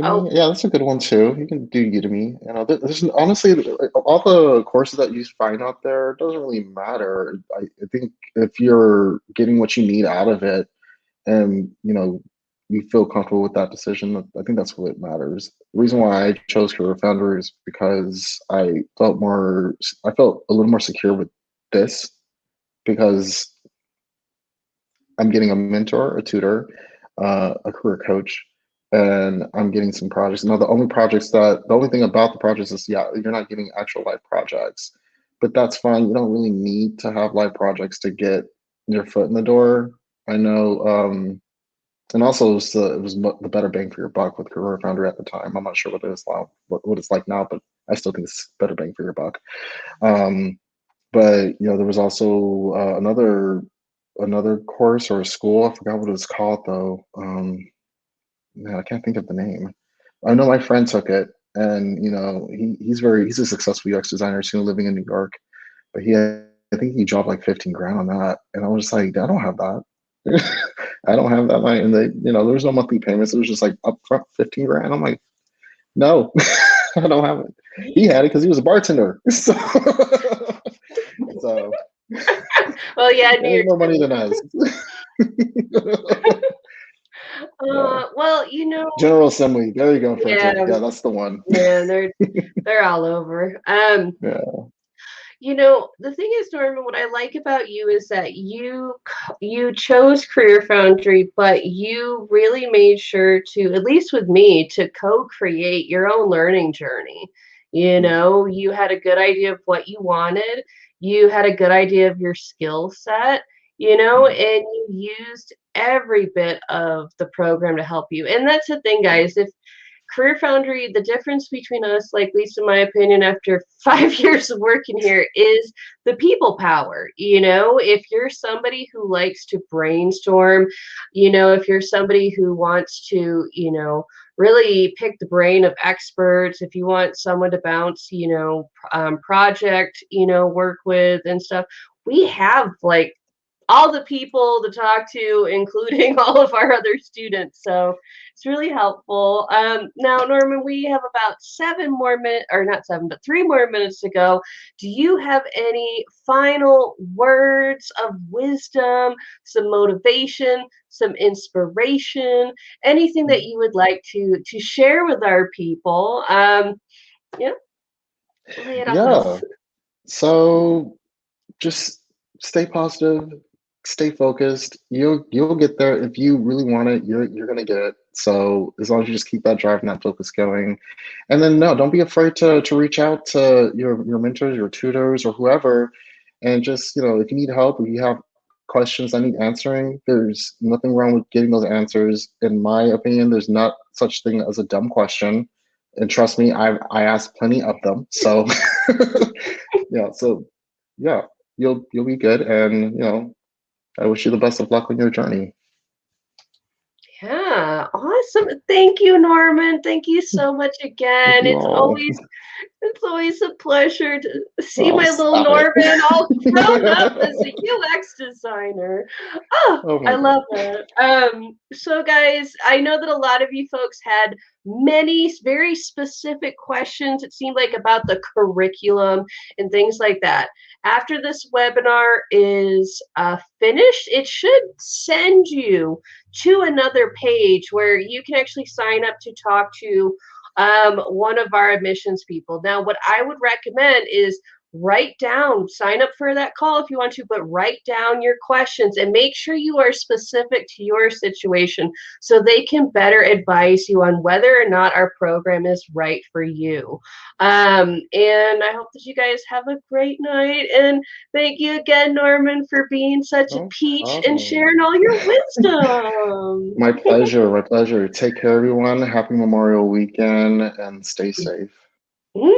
Oh,
Udemy, yeah, that's a good one too. You can do Udemy. You know, there's honestly all the courses that you find out there, it doesn't really matter. I think if you're getting what you need out of it, and you feel comfortable with that decision, I think that's what matters. The reason why I chose CareerFoundry is because I felt a little more secure with this, because I'm getting a mentor, a tutor, a career coach, and I'm getting some projects. Now, the only thing about the projects is, yeah, you're not getting actual live projects, but that's fine. You don't really need to have live projects to get your foot in the door. I know, and also the better bang for your buck with Career Founder at the time. I'm not sure what it is now, what it's like now, but I still think it's better bang for your buck. Um, but there was also another course or a school. I forgot what it was called though. Man, I can't think of the name. I know my friend took it, and he's a successful UX designer soon, living in New York. But I think he dropped like 15 grand on that, and I was just like, I don't have that. I don't have that money, and there was no monthly payments. It was just like upfront 15 grand. I'm like, no, I don't have it. He had it because he was a bartender. So
well, yeah,
he
New
has
York
more money
City.
than us. Yeah.
Well,
General Assembly. There you go,
yeah,
Frederick. Yeah, that's the one.
yeah, they're all over.
Yeah.
The thing is, Norman, what I like about you is that you chose Career Foundry, but you really made sure to, at least with me, to co-create your own learning journey. You had a good idea of what you wanted. You had a good idea of your skill set, and you used every bit of the program to help you. And that's the thing, guys. If Career Foundry, the difference between us, like at least in my opinion, after 5 years of working here, is the people power. If you're somebody who likes to brainstorm, if you're somebody who wants to, really pick the brain of experts, if you want someone to bounce, project, work with and stuff, we have like all the people to talk to, including all of our other students. So it's really helpful. Now, Norman, we have about 7 more minutes, or not 7, but 3 more minutes to go. Do you have any final words of wisdom, some motivation, some inspiration, anything that you would like to share with our people? Yeah, lay it on
Yeah.
us.
So just stay positive, stay focused. You'll get there. If you really want it, you're gonna get it. So as long as you just keep that drive and that focus going. And then no, don't be afraid to reach out to your mentors, your tutors, or whoever. And just, if you need help, if you have questions I need answering, there's nothing wrong with getting those answers. In my opinion, there's not such thing as a dumb question. And trust me, I asked plenty of them. So yeah, so yeah, you'll be good, and I wish you the best of luck on your journey.
Yeah, awesome. Thank you, Norman. Thank you so much
Thank
again.
you
It's
all.
always it's always a pleasure to see
Oh,
my little
stop it.
Norman all grown up as a UX designer. Oh,
Oh my
I love
god.
that. So guys, I know that a lot of you folks had many very specific questions, it seemed like, about the curriculum and things like that. After this webinar is finished, it should send you to another page where you can actually sign up to talk to one of our admissions people. Now, what I would recommend is sign up for that call if you want to, but write down your questions and make sure you are specific to your situation so they can better advise you on whether or not our program is right for you. And I hope that you guys have a great night. And thank you again, Norman, for being such a
No
peach and
problem.
sharing all your wisdom.
My pleasure. My pleasure. Take care, everyone. Happy Memorial Weekend, and stay safe.
Mm.